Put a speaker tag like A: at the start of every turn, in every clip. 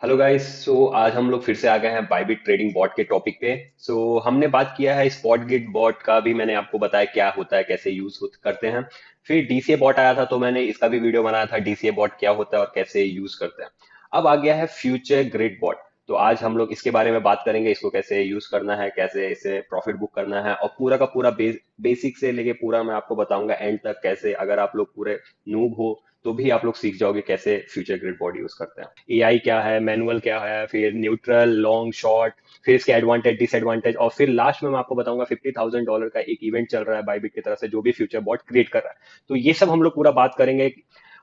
A: Hello guys. आज हम लोग फिर से आ गए हैं बाइबिट ट्रेडिंग बॉट के टॉपिक पे। हमने बात किया है स्पॉट गिट बॉट का भी, मैंने आपको बताया क्या होता है, कैसे यूज करते हैं। फिर डीसीए बॉट आया था तो मैंने इसका भी वीडियो बनाया था, डीसीए बॉट क्या होता है और कैसे यूज करते हैं। अब आ गया है फ्यूचर ग्रिड बॉट। तो आज हम लोग इसके बारे में बात करेंगे, इसको कैसे यूज करना है, कैसे इसे प्रॉफिट बुक करना है, और पूरा का पूरा बेसिक से लेके पूरा मैं आपको बताऊंगा एंड तक, कैसे अगर आप लोग पूरे नूब हो तो भी आप लोग सीख जाओगे कैसे फ्यूचर ग्रिड बॉडी यूज करते हैं, एआई क्या है, मैनुअल क्या है, फिर न्यूट्रल, लॉन्ग, शॉर्ट, फिर इसके एडवांटेज डिसएडवांटेज, और फिर लास्ट में मैं आपको बताऊंगा $50,000 का एक इवेंट चल रहा है बाइबिट की तरफ से, जो भी फ्यूचर बॉट क्रिएट कर रहा है। तो ये सब हम लोग पूरा बात करेंगे।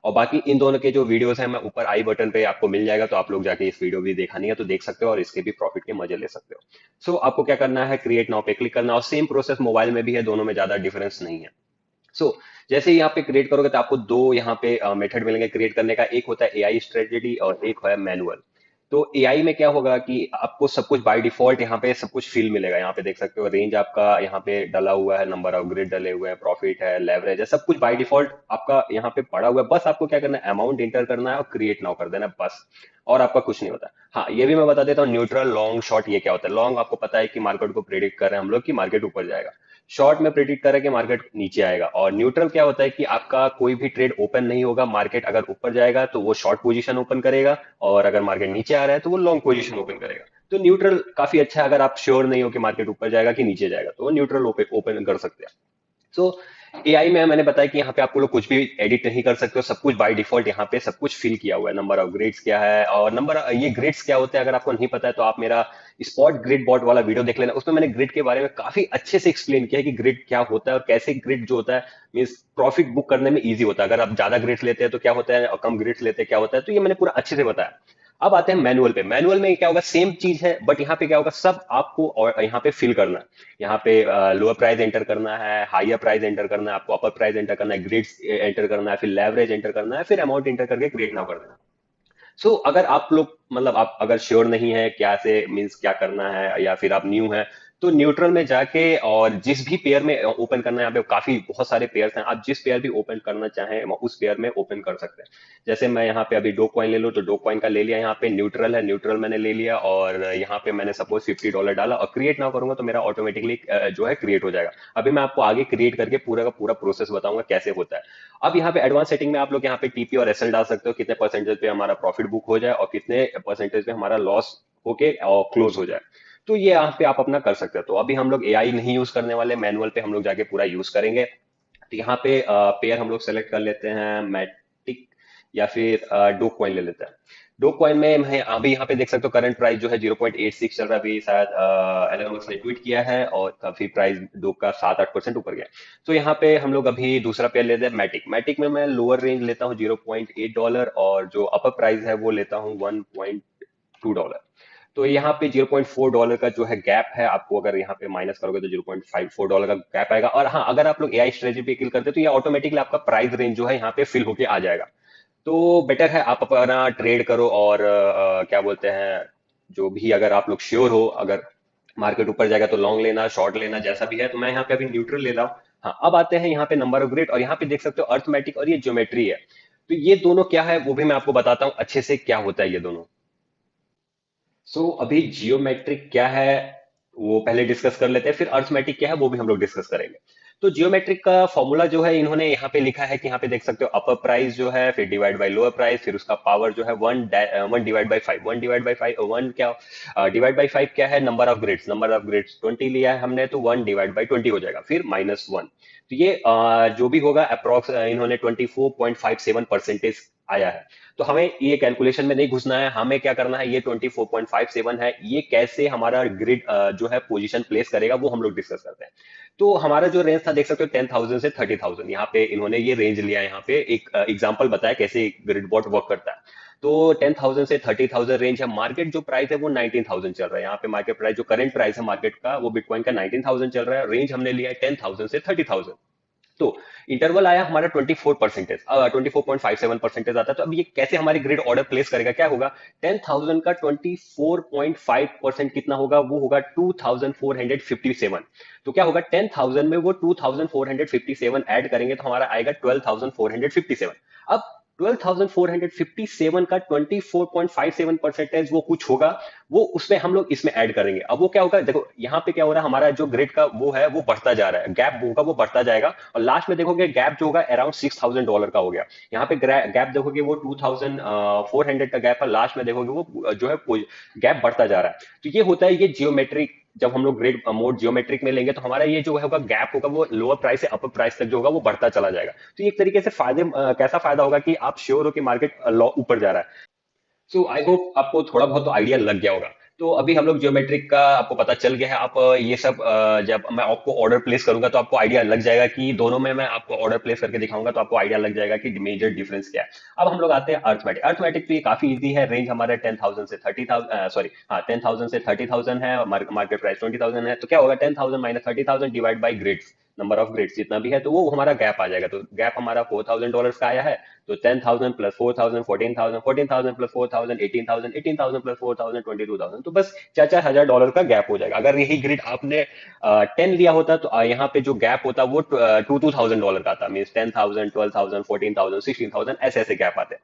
A: और बाकी इन दोनों के जो वीडियोस हैं मैं ऊपर आई बटन पे आपको मिल जाएगा, तो आप लोग जाके इस वीडियो भी दिखानी है तो देख सकते हो और इसके भी प्रॉफिट के मजे ले सकते हो। आपको क्या करना है, क्रिएट नाउ पे क्लिक करना, और सेम प्रोसेस मोबाइल में भी है, दोनों में ज्यादा डिफरेंस नहीं है। जैसे ही यहाँ पे क्रिएट करोगे तो आपको दो यहाँ पे मेथड मिलेंगे क्रिएट करने का। एक होता है एआई स्ट्रेटेजी और एक है मैनुअल। तो एआई में क्या होगा कि आपको सब कुछ बाय डिफॉल्ट यहाँ पे सब कुछ फिल मिलेगा। यहाँ पे देख सकते हो रेंज आपका यहाँ पे डला हुआ है, नंबर ऑफ ग्रिड डले हुए हैं, प्रॉफिट है, लेवरेज है, सब कुछ बाय डिफॉल्ट आपका यहाँ पे पड़ा हुआ है। बस आपको क्या करना है, अमाउंट इंटर करना है और क्रिएट नाउ कर देना है, बस। और आपका कुछ नहीं होता। हाँ, ये भी मैं बता देता हूँ, न्यूट्रल, लॉन्ग, शॉर्ट ये क्या होता है। लॉन्ग आपको पता है कि मार्केट को प्रेडिक्ट कर रहे हैं हम लोग कि मार्केट ऊपर जाएगा। शॉर्ट में प्रेडिक्ट करें कि मार्केट नीचे आएगा। और न्यूट्रल क्या होता है कि आपका कोई भी ट्रेड ओपन नहीं होगा, मार्केट अगर ऊपर जाएगा तो वो शॉर्ट पोजीशन ओपन करेगा, और अगर मार्केट नीचे आ रहा है तो वो लॉन्ग पोजीशन ओपन करेगा। तो न्यूट्रल काफी अच्छा है, अगर आप श्योर नहीं हो कि मार्केट ऊपर जाएगा कि नीचे जाएगा तो वो न्यूट्रल ओपन कर सकते हैं। सो एआई में मैंने बताया कि यहाँ पे आपको लोग कुछ भी एडिट नहीं कर सकते हो, सब कुछ बाय डिफॉल्ट यहाँ पे सब कुछ फिल किया हुआ है। नंबर ऑफ ग्रिड्स क्या है, और नंबर ये ग्रिड्स क्या होते हैं अगर आपको नहीं पता है तो आप मेरा स्पॉट ग्रिड बॉट वाला वीडियो देख लेना, उसमें मैंने ग्रिड के बारे में काफी अच्छे से एक्सप्लेन किया है कि ग्रिड क्या होता है और कैसे ग्रिड जो होता है मीन्स प्रॉफिट बुक करने में इजी होता है। अगर आप ज्यादा ग्रिड्स लेते हैं तो क्या होता है और कम ग्रिड्स लेते हैं क्या होता है, तो ये मैंने पूरा अच्छे से बताया। अब आते हैं मैनुअल पे। मैनुअल में क्या होगा, सेम चीज है बट यहाँ पे क्या होगा, सब आपको और यहाँ पे फिल करना है। यहाँ पे लोअर प्राइस एंटर करना है, हायर प्राइस एंटर करना है, आपको अपर प्राइस एंटर करना है, ग्रिड्स एंटर करना है, फिर लेवरेज एंटर करना है, फिर अमाउंट एंटर करके क्रिएट नाउ कर देना। अगर आप लोग मतलब आप अगर श्योर नहीं है क्या से मीन्स क्या करना है, या फिर आप न्यू है, तो न्यूट्रल में जाके और जिस भी पेयर में ओपन करना है, यहाँ पे काफी बहुत सारे पेयर्स हैं, आप जिस पेयर भी ओपन करना चाहें उस पेयर में ओपन कर सकते हैं। जैसे मैं यहाँ पे अभी डो कॉइन ले लूँ तो डो कॉइन का ले लिया, यहाँ पे न्यूट्रल है, न्यूट्रल मैंने ले लिया, और यहाँ पे मैंने सपोज $50 डाला और क्रिएट ना करूंगा तो मेरा ऑटोमेटिकली जो है क्रिएट हो जाएगा। अभी मैं आपको आगे क्रिएट करके पूरा का पूरा प्रोसेस बताऊंगा कैसे होता है। अब यहाँ पे एडवांस सेटिंग में आप लोग यहाँ पे टीपी और एसएल डाल सकते हो, कितने परसेंटेज पे हमारा प्रॉफिट बुक हो जाए और कितने परसेंटेज पे हमारा लॉस होके और क्लोज हो जाए। तो ये यहाँ पे आप अपना कर सकते हो। तो अभी हम लोग एआई नहीं यूज करने वाले, मैनुअल पे हम लोग जाके पूरा यूज करेंगे। तो यहाँ पे पेयर हम लोग सेलेक्ट कर लेते हैं मैटिक, या फिर डो कॉइन ले लेते हैं। डो कॉइन में मैं अभी यहाँ पे देख सकते हो करंट प्राइस जो है 0.86 चल रहा है। अभी शायद एलन मस्क ने ट्वीट किया है और काफी प्राइस डो का 7-8% ऊपर गया। तो यहाँ पे हम लोग अभी दूसरा पेयर लेते हैं मैटिक। मैटिक में मैं लोअर रेंज लेता हूँ $0.8, और जो अपर प्राइस है वो लेता हूँ $1.2। तो यहाँ पे $0.4 का जो है गैप है, आपको अगर यहाँ पे माइनस करोगे तो $0.54 का गैप आएगा। और हाँ, अगर आप लोग एआई स्ट्रेटजी पे क्लिक करते हो तो ये ऑटोमेटिकली आपका प्राइस रेंज जो है यहाँ पे फिल होके आ जाएगा। तो बेटर है आप अपना ट्रेड करो, और क्या बोलते हैं, जो भी अगर आप लोग श्योर हो, अगर मार्केट ऊपर जाएगा तो लॉन्ग लेना, शॉर्ट लेना, जैसा भी है। तो मैं यहाँ पे अभी न्यूट्रल ले रहा हूँ। हाँ, अब आते हैं यहाँ पे नंबर ऑफ ग्रिड, और यहाँ पे देख सकते हो अर्थमेटिक और ये ज्योमेट्री है। तो ये दोनों क्या है वो भी मैं आपको बताता हूँ अच्छे से क्या होता है ये दोनों। अभी जियोमेट्रिक क्या है वो पहले डिस्कस कर लेते हैं, फिर अर्थमेटिक क्या है वो भी हम लोग डिस्कस करेंगे। तो जियोमेट्रिक का फॉर्मूला जो है इन्होंने यहाँ पे लिखा है कि यहाँ पे देख सकते हो अपर प्राइस जो है, फिर डिवाइड बाय लोअर प्राइस, फिर उसका पावर जो है 1/5, 1/5, वन क्या डिवाइड बाई 5 क्या है, number of grids, number of grids 20 लिया है हमने, तो 1/20 हो जाएगा, फिर -1। तो ये जो भी होगा अप्रोक्स इन्होंने 24.57% आया है। तो हमें ये कैलकुलेशन में नहीं घुसना है, हमें क्या करना है, ये 24.57 है, ये कैसे हमारा ग्रिड जो है पोजीशन प्लेस करेगा वो हम लोग डिस्कस करते हैं। तो हमारा जो रेंज था देख सकते हो 10,000 से 30,000, यहाँ पे इन्होंने ये रेंज लिया है। यहाँ पे एक एग्जांपल बताया कैसे ग्रिड बॉट वर्क करता है। तो 10,000 से 30,000 रेंज है। मार्केट जो प्राइस है वो 19,000 चल रहा है। यहाँ पे मार्केट प्राइस जो करंट प्राइस है मार्केट का वो बिटकॉइन का 19,000 चल रहा है। रेंज हमने लिया है 10,000 से 30,000। तो इंटरवल आया हमारा 24%, 24.57% आता है। तो अब ये कैसे हमारी ग्रिड ऑर्डर प्लेस करेगा, क्या होगा, 10,000 का 24.5% कितना होगा, वो होगा 2,457। तो क्या होगा, 10,000 में वो 2,457 ऐड करेंगे तो हमारा आएगा 12,457। अब 12,457 का 24.57% वो कुछ होगा, वो उसमें हम लोग इसमें ऐड करेंगे। अब वो क्या होगा, देखो यहाँ पे क्या हो रहा है, हमारा जो ग्रेड का वो है वो बढ़ता जा रहा है, गैप होगा वो बढ़ता जाएगा, और लास्ट में देखोगे गैप जो होगा अराउंड $6,000 का हो गया। यहाँ पे गैप देखोगे वो 2,400 का गैप है, लास्ट में देखोगे वो जो है गैप बढ़ता जा रहा है। तो ये होता है, ये जियोमेट्रिक, जब हम लोग ग्रेड मोड जियोमेट्रिक में लेंगे तो हमारा ये जो होगा गैप होगा वो लोअर प्राइस से अपर प्राइस तक जो होगा वो बढ़ता चला जाएगा। तो ये एक तरीके से कैसा फायदा होगा कि आप श्योर हो कि मार्केट ऊपर जा रहा है। सो आई होप आपको थोड़ा बहुत तो आइडिया लग गया होगा। तो अभी हम लोग जियोमेट्रिक का आपको पता चल गया है। आप ये सब जब मैं आपको ऑर्डर प्लेस करूंगा तो आपको आइडिया लग जाएगा कि दोनों में मैं आपको ऑर्डर प्लेस करके दिखाऊंगा तो आपको आइडिया लग जाएगा कि मेजर डिफरेंस क्या है। अब हम लोग आते हैं अर्थमेटिक। अर्थमेटिक तो ये काफी इजी है, रेंज हमारे 10,000 से 30,000, सॉरी हाँ 10,000 से 30,000 है, मार्केट प्राइस 20,000 है। तो क्या होगा, 10,000 minus 30,000 divide by grades, number of grades जितना भी है, तो वो हमारा गैप आ जाएगा। तो गैप हमारा $4,000 का आया है। तो 10,000 प्लस 4,000 14,000, 14,000 प्लस 4,000 18,000, 18,000 प्लस 4,000 22,000, तो बस $4,000 का गैप हो जाएगा। अगर यही ग्रिड आपने 10 लिया होता तो यहाँ पे जो गैप होता वो $2,000 का आता, मीन 10,000 12,000 14,000 16,000 ऐसे ऐसे गैप आते हैं।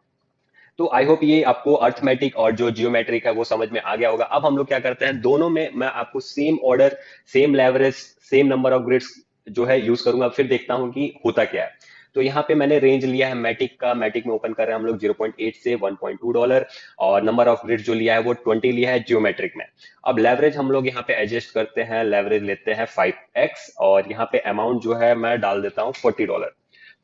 A: तो आई होप ये आपको अर्थमेटिक और जो जियोमेट्रिक है वो समझ में आ गया होगा। अब हम लोग क्या करते हैं, दोनों में मैं आपको same order, same leverage, same number of grids जो है यूज करूंगा, फिर देखता हूं कि होता क्या है। तो यहाँ पे मैंने रेंज लिया है मैटिक का, मैटिक में ओपन कर रहे हैं हम लोग 0.8 से $1.2, और नंबर ऑफ ग्रिड जो लिया है वो 20 लिया है जियोमेट्रिक में। अब लेवरेज हम लोग यहाँ पे एडजस्ट करते हैं, लेवरेज लेते हैं 5x, और यहाँ पे अमाउंट जो है मैं डाल देता हूँ $40।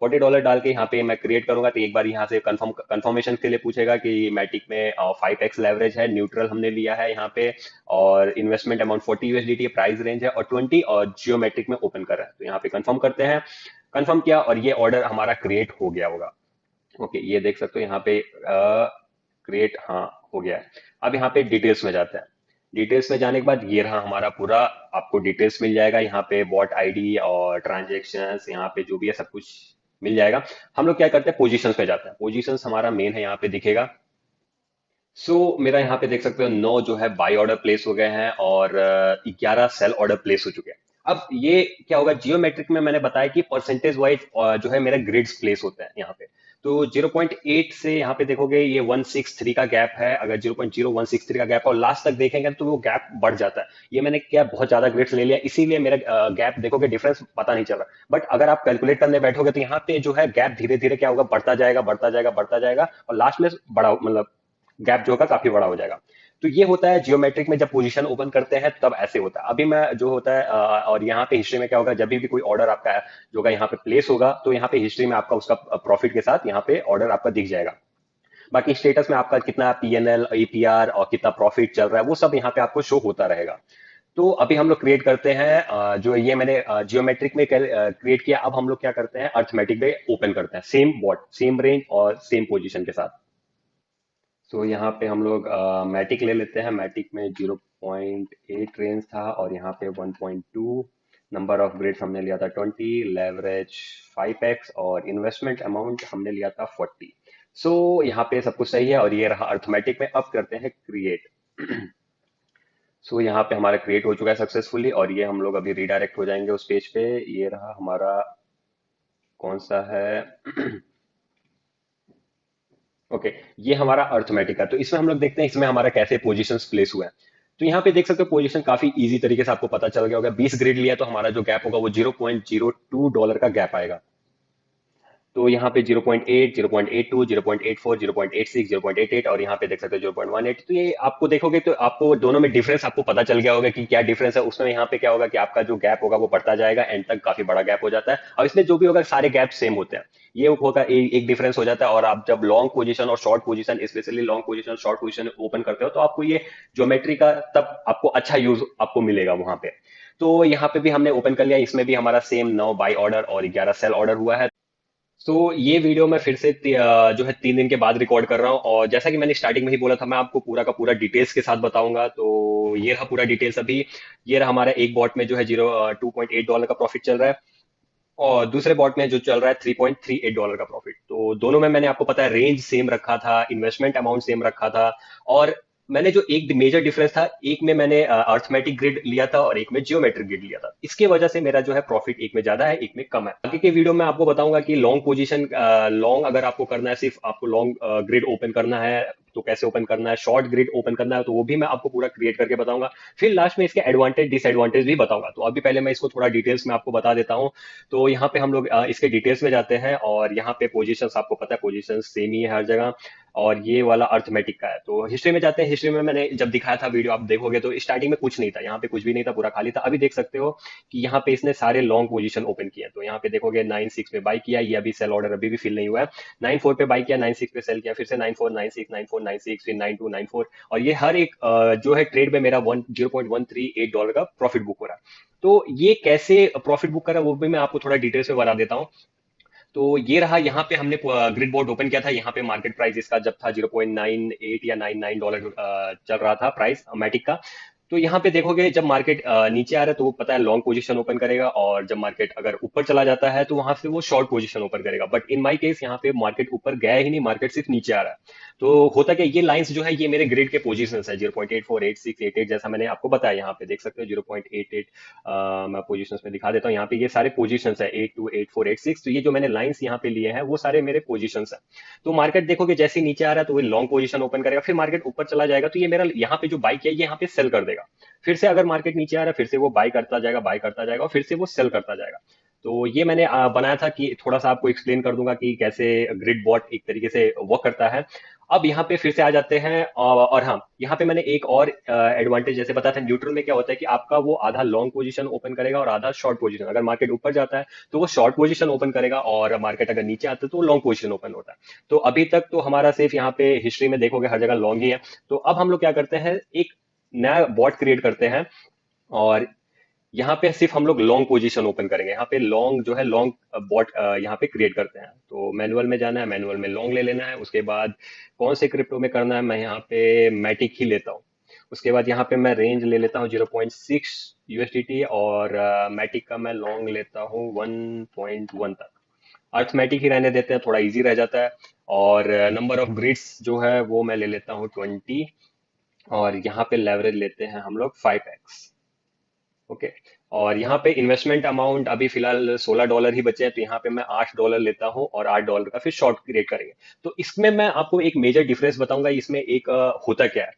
A: $40 डाल के यहाँ पे मैं क्रिएट करूंगा, तो एक बार यहाँ से कंफर्मेशन के लिए पूछेगा कि मैटिक में 5x लेवरेज है, न्यूट्रल हमने लिया है यहाँ पे, और इन्वेस्टमेंट अमाउंट $40 प्राइस रेंज है, और 20 और जियोमेट्रिक में ओपन कर रहा है। तो यहाँ पे कंफर्म करते हैं, कंफर्म किया, और ये ऑर्डर हमारा क्रिएट हो गया होगा। ओके, ये देख सकते हो यहाँ पे क्रिएट हाँ हो गया है। अब यहाँ पे डिटेल्स में जाते हैं। डिटेल्स में जाने के बाद ये रहा हमारा पूरा, आपको डिटेल्स मिल जाएगा यहाँ पे, बॉट आईडी और ट्रांजेक्शन्स, यहाँ पे जो भी है सब कुछ मिल जाएगा। हम लोग क्या करते हैं, पोजीशंस पे जाते हैं। पोजीशंस हमारा मेन है, यहाँ पे दिखेगा। मेरा यहाँ पे देख सकते हो 9 जो है बाई ऑर्डर प्लेस हो गए हैं, और 11 सेल ऑर्डर प्लेस हो चुके हैं। अब ये क्या होगा, जियोमेट्रिक में मैंने बताया कि परसेंटेज वाइज जो है मेरा ग्रिड्स प्लेस होते हैं यहाँ पे। तो 0.8 से यहाँ पे देखोगे ये 163 का गैप है, अगर 0.0163 का गैप और लास्ट तक देखेंगे तो वो गैप बढ़ जाता है। ये मैंने क्या बहुत ज्यादा ग्रिड्स ले लिया, इसीलिए मेरा गैप देखोगे डिफरेंस पता नहीं चल रहा। बट अगर आप कैलकुलेट करने बैठोगे तो यहाँ पे जो है गैप धीरे धीरे क्या होगा, बढ़ता जाएगा बढ़ता जाएगा बढ़ता जाएगा, और लास्ट में बड़ा मतलब गैप जो होगा काफी बड़ा हो जाएगा। तो ये होता है जियोमेट्रिक में, जब पोजीशन ओपन करते हैं तब ऐसे होता है। अभी मैं जो होता है और यहाँ पे हिस्ट्री में क्या होगा, जब भी कोई ऑर्डर आपका जो होगा यहाँ पे प्लेस होगा तो यहाँ पे हिस्ट्री में आपका उसका प्रॉफिट के साथ यहाँ पे ऑर्डर आपका दिख जाएगा। बाकी स्टेटस में आपका कितना पीएनएल एपीआर और कितना प्रॉफिट चल रहा है वो सब यहाँ पे आपको शो होता रहेगा। तो अभी हम लोग क्रिएट करते हैं जो ये मैंने जियोमेट्रिक में क्रिएट किया, अब हम लोग क्या करते हैं अर्थमेटिक में ओपन करते हैं, सेम बॉट सेम रेंज और सेम पोजीशन के साथ। यहाँ पे हम लोग मैटिक ले लेते हैं। मैटिक में 0.8 रेंज था, और यहाँ पे 1.2, नंबर ऑफ ग्रेड्स हमने लिया था 20, लेवरेज 5x, और इन्वेस्टमेंट अमाउंट हमने लिया था 40। यहाँ पे सब कुछ सही है, और ये रहा अर्थमेटिक में। अब करते हैं क्रिएट। यहाँ पे हमारा क्रिएट हो चुका है सक्सेसफुली, और ये हम लोग अभी रिडायरेक्ट हो जाएंगे उस पेज पे। ये रहा हमारा, कौन सा है ओके ये हमारा अर्थमेटिक है। तो इसमें हम लोग देखते हैं इसमें हमारा कैसे पोजीशंस प्लेस हुआ है। तो यहाँ पे देख सकते हो पोजीशन काफी इजी तरीके से आपको पता चल गया होगा। 20 ग्रेड लिया तो हमारा जो गैप होगा वो $0.02 का गैप आएगा। तो यहाँ पे 0.8, 0.82, 0.84, 0.86, 0.88, और यहाँ पे देख सकते हो 0.18। तो ये आपको देखोगे तो आपको दोनों में डिफरेंस आपको पता चल गया होगा कि क्या डिफरेंस है उसमें। यहाँ पे क्या होगा कि आपका जो गैप होगा वो बढ़ता जाएगा, एंड तक काफी बड़ा गैप हो जाता है, और इसमें जो भी होगा सारे गैप सेम होते हैं। ये होगा एक डिफरेंस हो जाता है। और आप जब लॉन्ग पोजीशन और short position, specially long position short position open करते हो तो आपको ये ज्योमेट्री का तब आपको अच्छा यूज आपको मिलेगा वहां पे। तो यहाँ पे भी हमने ओपन कर लिया, इसमें भी हमारा सेम 9 बाई ऑर्डर और 11 सेल ऑर्डर हुआ है। ये वीडियो मैं फिर से जो है 3 दिन के बाद रिकॉर्ड कर रहा हूँ, और जैसा कि मैंने स्टार्टिंग में ही बोला था मैं आपको पूरा का पूरा डिटेल्स के साथ बताऊंगा। तो ये रहा पूरा डिटेल्स अभी। ये रहा हमारा एक बॉट में जो है $2.8 का प्रॉफिट चल रहा है, और दूसरे बॉट में जो चल रहा है $3.38 का प्रॉफिट। तो दोनों में मैंने आपको पता है रेंज सेम रखा था, इन्वेस्टमेंट अमाउंट सेम रखा था, और मैंने जो एक मेजर डिफरेंस था, एक में मैंने अर्थमेटिक ग्रिड लिया था और एक में जियोमेट्रिक ग्रिड लिया था। इसके वजह से मेरा जो है प्रॉफिट एक में ज्यादा है, एक में कम है। आगे के वीडियो में आपको बताऊंगा कि लॉन्ग पोजीशन, लॉन्ग अगर आपको करना है, सिर्फ आपको लॉन्ग ग्रिड ओपन करना है तो कैसे ओपन करना है, शॉर्ट ग्रिड ओपन करना है तो वो भी मैं आपको पूरा क्रिएट करके बताऊंगा। फिर लास्ट में इसके एडवांटेज डिसएडवांटेज भी बताऊंगा। तो अभी पहले मैं इसको थोड़ा डिटेल्स में आपको बता देता हूँ। तो यहाँ पे हम लोग इसके डिटेल्स में जाते हैं, और यहाँ पे पोजीशंस आपको पता है, पोजीशन सेम ही है हर जगह। और ये वाला अर्थमेटिक का है। तो हिस्ट्री में जाते हैं। हिस्ट्री में मैंने जब दिखाया था वीडियो, आप देखोगे तो स्टार्टिंग में कुछ नहीं था, यहाँ पे कुछ भी नहीं था, पूरा खाली था। अभी देख सकते हो कि यहाँ पे इसने सारे लॉन्ग पोजीशन ओपन किए हैं। तो यहाँ पे देखोगे 9-6 पे बाई किया, ये अभी सेल ऑर्डर अभी भी फिल नहीं हुआ है। 9-4 पे बाई किया, 9-6 पे सेल किया, फिर से 9-4, 9-6, 9-4, 9-6, फिर 9-2, 9-4। और ये हर एक जो है ट्रेड में मेरा 0.138 डॉलर का प्रॉफिट बुक हो रहा है। तो ये कैसे प्रॉफिट बुक करा वो भी मैं आपको थोड़ा डिटेल्स में बता देता हूँ। तो ये रहा, यहाँ पे हमने ग्रिड बोर्ड ओपन किया था। यहाँ पे मार्केट प्राइस इसका जब था 0.98 या 99 डॉलर चल रहा था प्राइस मैटिक का। तो यहाँ पे देखोगे जब मार्केट नीचे आ रहा है तो वो पता है लॉन्ग पोजीशन ओपन करेगा, और जब मार्केट अगर ऊपर चला जाता है तो वहां से वो शॉर्ट पोजीशन ओपन करेगा। बट इन माय केस यहाँ पे मार्केट ऊपर गया ही नहीं, मार्केट सिर्फ नीचे आ रहा है। तो होता क्या, ये लाइंस जो है ये मेरे ग्रिड के पोजीशन है, 0.84, 86, 88, जैसा मैंने आपको बताया। यहाँ पे देख सकते हो 0.88। मैं पोजीशंस में दिखा देता हूँ, यहाँ पे ये सारे पोजीशंस है, 82, 84, 86। तो ये जो मैंने लाइंस यहाँ पे लिए हैं वो सारे मेरे पोजीशंस है। तो मार्केट देखोगे जैसे ही नीचे आ रहा है तो वो लॉन्ग पोजीशन ओपन करेगा, फिर मार्केट ऊपर चला जाएगा तो ये मेरा यहाँ पे जो बाई किया ये यहाँ पे सेल कर देगा। फिर से अगर मार्केट नीचे आ रहा है फिर से वो बाई करता जाएगा, बाई करता जाएगा, और फिर से वो सेल करता जाएगा। तो ये मैंने बनाया था कि थोड़ा सा आपको एक्सप्लेन कर दूंगा कि कैसे ग्रिड बॉट एक तरीके से वर्क करता है। अब यहाँ पे फिर से आ जाते हैं, और हाँ, यहाँ पे मैंने एक और एडवांटेज जैसे बताया था। न्यूट्रल में क्या होता है कि आपका वो आधा लॉन्ग पोजीशन ओपन करेगा और आधा शॉर्ट पोजीशन। अगर मार्केट ऊपर जाता है तो वो शॉर्ट पोजीशन ओपन करेगा, और मार्केट अगर नीचे आता है तो वो लॉन्ग पोजीशन ओपन होता है। तो अभी तक तो हमारा सिर्फ यहाँ पे हिस्ट्री में देखोगे हर जगह लॉन्ग ही है। तो अब हम लोग क्या करते हैं, एक नया बॉट क्रिएट करते हैं, और यहाँ पे सिर्फ हम लोग लॉन्ग पोजीशन ओपन करेंगे। यहाँ पे लॉन्ग जो है, लॉन्ग बॉट यहाँ पे क्रिएट करते हैं। तो मैनुअल में जाना है, मैनुअल में लॉन्ग ले लेना है। उसके बाद कौन से क्रिप्टो में करना है, मैं यहाँ पे मैटिक ही लेता हूँ। उसके बाद यहाँ पे मैं रेंज ले लेता हूँ 0.6 USDT, और मैटिक का मैं लॉन्ग लेता हूँ 1.1 तक। अर्थमेटिक ही रहने देते हैं, थोड़ा इजी रह जाता है। और नंबर ऑफ ग्रिड्स जो है वो मैं ले लेता हूँ 20। और यहाँ पे लेवरेज लेते हैं हम लोग 5x। ओके। और यहाँ पे इन्वेस्टमेंट अमाउंट अभी फिलहाल $16 ही बचे हैं, तो यहाँ पे मैं $8 लेता हूँ, और $8 का फिर शॉर्ट क्रिएट करेंगे। तो इसमें मैं आपको एक मेजर डिफरेंस बताऊंगा। इसमें एक होता क्या है,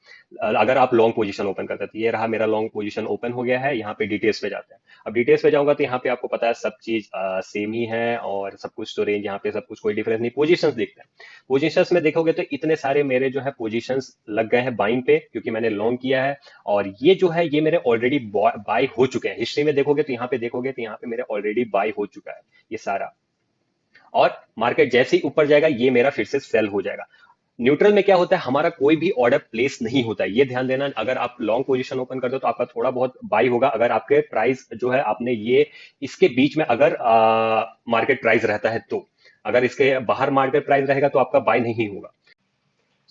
A: अगर आप लॉन्ग पोजीशन ओपन करते हैं। तो ये रहा मेरा लॉन्ग पोजीशन ओपन हो गया है। यहाँ पे डिटेल्स पे जाते हैं। अब डिटेल्स पे जाऊंगा तो यहाँ पे आपको पता है सब चीज सेम ही है, और सब कुछ तो रेंज यहाँ पे सब कुछ कोई डिफरेंस नहीं। पोजीशंस देखते हैं। पोजीशंस में देखोगे तो इतने सारे मेरे जो है पोजीशंस लग गए हैं बाइंग पे, क्योंकि मैंने लॉन्ग किया है। और ये जो है ये मेरे ऑलरेडी बाय हो चुके हैं। हिस्ट्री में देखोगे तो यहाँ पे देखोगे तो यहाँ पे मेरे ऑलरेडी बाय हो चुका है ये सारा। और मार्केट जैसे ही ऊपर जाएगा ये मेरा फिर से सेल हो जाएगा। न्यूट्रल में क्या होता है, हमारा कोई भी ऑर्डर प्लेस नहीं होता है, ये ध्यान देना। अगर आप लॉन्ग पोजीशन ओपन करते हो तो आपका थोड़ा बहुत बाई होगा, अगर आपके प्राइस जो है आपने ये इसके बीच में अगर मार्केट प्राइस रहता है तो। अगर इसके बाहर मार्केट प्राइस रहेगा तो आपका बाय नहीं होगा।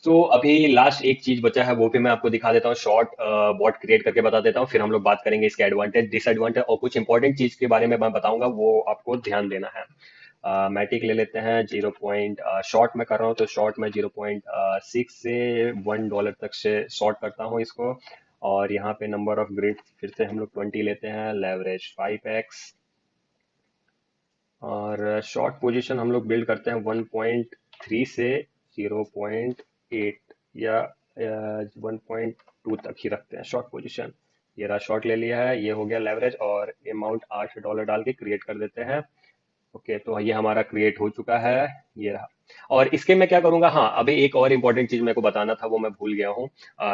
A: तो अभी लास्ट एक चीज बचा है, वो भी मैं आपको दिखा देता हूँ, शॉर्ट बॉट क्रिएट करके बता देता हूँ। फिर हम लोग बात करेंगे इसके एडवांटेज डिसएडवांटेज, और कुछ इंपॉर्टेंट चीज के बारे में मैं बताऊंगा, वो आपको ध्यान देना है। मैटिक ले लेते हैं 0 शॉर्ट में कर रहा हूँ तो शॉर्ट में 0.6 से $1 तक से शॉर्ट करता हूँ इसको। और यहाँ पे नंबर ऑफ ग्रिड फिर से हम लोग 20 लेते हैं, लेवरेज 5x। और शॉर्ट पोजीशन हम लोग बिल्ड करते हैं 1.3 से 0.8, या 1.2 तक ही रखते हैं शॉर्ट पोजीशन। ये रहा, शॉर्ट ले लिया है, ये हो गया लेवरेज, और अमाउंट $8 डाल के क्रिएट कर देते हैं। ओके, तो ये हमारा क्रिएट हो चुका है, ये रहा। और इसके मैं क्या करूंगा, हाँ अभी एक और इंपॉर्टेंट चीज मेरे को बताना था, वो मैं भूल गया हूँ।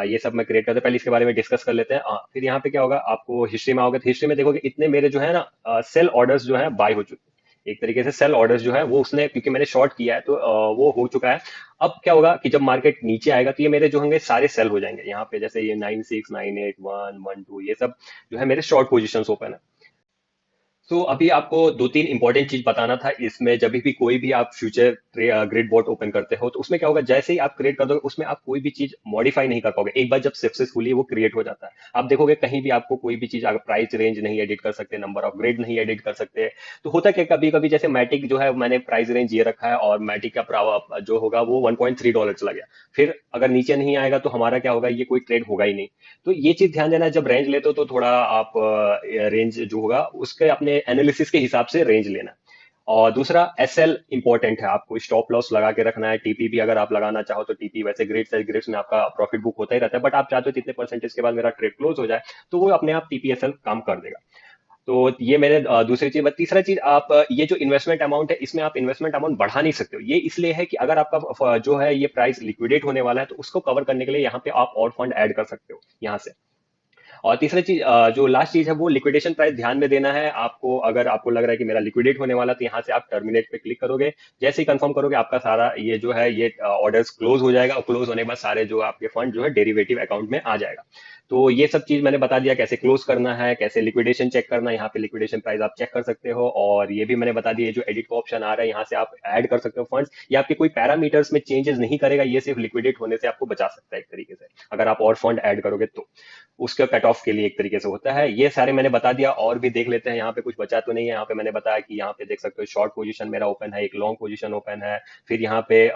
A: ये सब मैं क्रिएट करते पहले इसके बारे में डिस्कस कर लेते हैं। फिर यहाँ पे क्या होगा, आपको हिस्ट्री में आओगे तो हिस्ट्री में देखोगे इतने मेरे जो है ना सेल ऑर्डर्स जो है बाय हो चुके हैं। एक तरीके से सेल ऑर्डर्स जो है वो उसने, क्योंकि मैंने शॉर्ट किया है तो वो हो चुका है। अब क्या होगा कि जब मार्केट नीचे आएगा तो ये मेरे जो होंगे सारे सेल हो जाएंगे। यहाँ पे जैसे ये 9, 6, 9, 8, 1, 1, 2, ये सब जो है मेरे शॉर्ट पोजिशन ओपन है। तो अभी आपको दो तीन इंपॉर्टेंट चीज बताना था इसमें। जब भी कोई भी आप फ्यूचर ग्रिड बोर्ड ओपन करते हो तो उसमें क्या होगा, जैसे ही आप क्रिएट कर दोगे उसमें आप कोई भी चीज मॉडिफाई नहीं कर पाओगे। एक बार जब सक्सेसफुली वो क्रिएट हो जाता है, आप देखोगे कहीं भी आपको कोई भी चीज, अगर प्राइस रेंज नहीं एडिट कर सकते, नंबर ऑफ ग्रेड नहीं एडिट कर सकते। तो होता क्या, कभी कभी जैसे मैटिक जो है, मैंने प्राइस रेंज ये रखा है और मैटिक का जो होगा वो $1.3 चला गया, फिर अगर नीचे नहीं आएगा तो हमारा क्या होगा, ये कोई ट्रेड होगा ही नहीं। तो ये चीज ध्यान देना, जब रेंज लेते हो तो थोड़ा आप रेंज जो होगा उसके अपने एनालिसिस के हिसाब से रेंज लेना। और दूसरा, एसएल इंपॉर्टेंट है, आपको स्टॉप लॉस लगा के रखना है। टीपी भी अगर आप लगाना चाहो तो टीपी, वैसे ग्रेड्स में आपका प्रॉफिट बुक होता ही रहता है, बट आप चाहते हो कितने परसेंटेज के बाद मेरा ट्रेड क्लोज हो जाए, तो वो अपने आप टीपीएसएल काम कर देगा। तो ये मेरे दूसरी चीज। तीसरा चीज, आप ये जो इन्वेस्टमेंट अमाउंट है, इसमें आप इन्वेस्टमेंट अमाउंट बढ़ा नहीं सकते हो। ये इसलिए है कि अगर आपका जो है ये प्राइस लिक्विडेट होने वाला है, तो उसको कवर करने के लिए यहाँ पे आप और फंड ऐड कर सकते हो यहाँ से। और तीसरा चीज, जो लास्ट चीज है, वो लिक्विडेशन प्राइस ध्यान में देना है आपको। अगर आपको लग रहा है कि मेरा लिक्विडेट होने वाला है, तो यहाँ से आप टर्मिनेट पे क्लिक करोगे। जैसे ही कंफर्म करोगे, आपका सारा ये जो है ये ऑर्डर्स क्लोज हो जाएगा, और क्लोज होने के बाद सारे जो आपके फंड जो है डेरिवेटिव अकाउंट में आ जाएगा। तो ये सब चीज मैंने बता दिया, कैसे क्लोज करना है, कैसे लिक्विडेशन चेक करना है। यहाँ पे लिक्विडेशन प्राइस आप चेक कर सकते हो, और ये भी मैंने बता दिया, जो एडिट का ऑप्शन आ रहा है यहाँ से आप ऐड कर सकते हो फंड्स। ये आपके कोई पैरामीटर्स में चेंजेस नहीं करेगा, ये सिर्फ लिक्विडेट होने से आपको बचा सकता है एक तरीके से, अगर आप और फंड ऐड करोगे तो। उसके कट ऑफ के लिए एक तरीके से होता है। ये सारे मैंने बता दिया, और भी देख लेते हैं। यहाँ पे कुछ बचा तो नहीं है। यहाँ पे मैंने बताया कि यहाँ पे देख सकते हो शॉर्ट पोजीशन मेरा ओपन है, एक लॉन्ग पोजीशन ओपन है। फिर यहाँ पे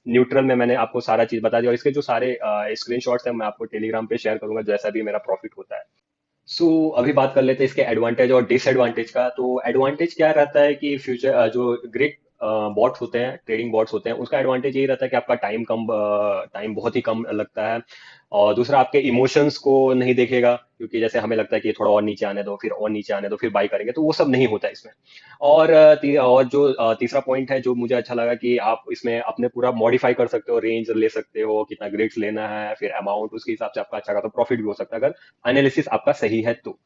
A: न्यूट्रल में मैंने आपको सारा चीज बता दिया, और इसके जो सारे स्क्रीनशॉट्स हैं मैं आपको टेलीग्राम पे शेयर करूंगा, जैसा भी मेरा प्रॉफिट होता है। अभी बात कर लेते हैं इसके एडवांटेज और डिसएडवांटेज का। तो एडवांटेज क्या रहता है कि फ्यूचर जो ग्रेट बॉट्स होते हैं, ट्रेडिंग बॉट्स होते हैं, उसका एडवांटेज यही रहता है कि आपका टाइम बहुत ही कम लगता है। और दूसरा, आपके इमोशंस को नहीं देखेगा, क्योंकि जैसे हमें लगता है कि थोड़ा और नीचे आने दो, फिर और नीचे आने दो, फिर बाई करेंगे, तो वो सब नहीं होता है इसमें। और जो तीसरा पॉइंट है जो मुझे अच्छा लगा, कि आप इसमें अपने पूरा मॉडिफाई कर सकते हो, रेंज ले सकते हो, कितना ग्रेड्स लेना है, फिर अमाउंट, उसके हिसाब से आपका अच्छा खासा प्रॉफिट भी हो सकता है, अगर एनालिसिस आपका सही है तो।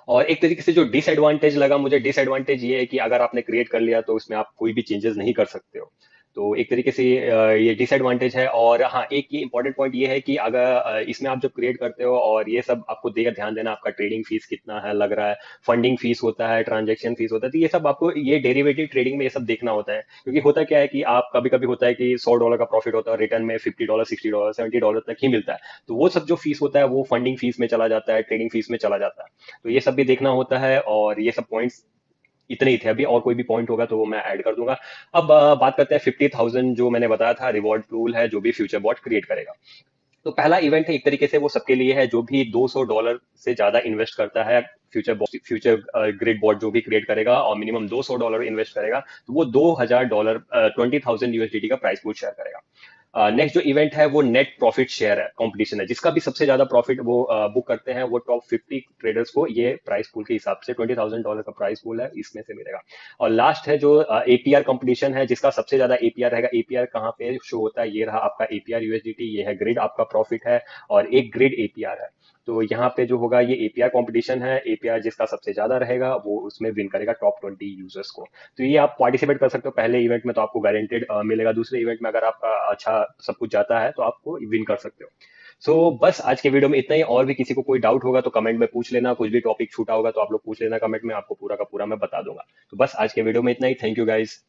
A: और एक तरीके से जो डिसएडवांटेज लगा मुझे, डिसएडवांटेज ये है कि अगर आपने क्रिएट कर लिया तो इसमें आप कोई भी चेंजेस नहीं कर सकते हो। तो एक तरीके से ये डिसएडवांटेज है। और हाँ, एक ये इंपॉर्टेंट पॉइंट ये है कि अगर इसमें आप जब क्रिएट करते हो, और ये सब आपको देगा, ध्यान देना आपका ट्रेडिंग फीस कितना है लग रहा है, फंडिंग फीस होता है, ट्रांजेक्शन फीस होता है, तो ये सब आपको, ये डेरिवेटिव ट्रेडिंग में ये सब देखना होता है। क्योंकि होता क्या है कि आप कभी कभी होता है कि $100 का प्रॉफिट होता है, रिटर्न में $50, $60, $70 तक ही मिलता है। तो वो सब जो फीस होता है वो फंडिंग फीस में चला जाता है, ट्रेडिंग फीस में चला जाता है। तो ये सब भी देखना होता है। और ये सब पॉइंट्स इतने ही थे अभी, और कोई भी पॉइंट होगा तो वो मैं ऐड कर दूंगा। अब बात करते हैं 50,000, जो मैंने बताया था रिवॉर्ड टूल है जो भी फ्यूचर बॉट क्रिएट करेगा। तो पहला इवेंट है, एक तरीके से वो सबके लिए है, जो भी $200 से ज्यादा इन्वेस्ट करता है फ्यूचर ग्रिड बॉट जो भी क्रिएट करेगा, और मिनिमम $200 इन्वेस्ट करेगा, तो वो $2,000, 20,000 यूएसडीटी का प्राइस पूल शेयर करेगा। नेक्स्ट जो इवेंट है वो नेट प्रॉफिट शेयर है, कंपटीशन है, जिसका भी सबसे ज्यादा प्रॉफिट वो बुक करते हैं, वो टॉप 50 ट्रेडर्स को ये प्राइस पूल के हिसाब से $20,000 का प्राइस पूल है, इसमें से मिलेगा। और लास्ट है जो एपीआर कंपटीशन है, जिसका सबसे ज्यादा एपीआर रहेगा। एपीआर कहाँ पे शो होता है, ये रहा आपका एपीआर यूएसडीटी, ये है ग्रिड आपका प्रॉफिट है, और एक ग्रिड एपीआर है। तो यहाँ पे जो होगा ये एपीआर कंपटीशन है, एपीआर जिसका सबसे ज्यादा रहेगा वो उसमें विन करेगा टॉप 20 यूजर्स को। तो ये आप पार्टिसिपेट कर सकते हो। पहले इवेंट में तो आपको गारंटेड मिलेगा, दूसरे इवेंट में अगर आपका अच्छा सब कुछ जाता है तो आपको विन कर सकते हो। बस आज के वीडियो में इतना ही। और भी किसी को कोई डाउट होगा तो कमेंट में पूछ लेना, कुछ भी टॉपिक छूटा होगा तो आप लोग पूछ लेना कमेंट में, आपको पूरा का पूरा मैं बता दूंगा। तो बस आज के वीडियो में इतना ही। Thank you guys.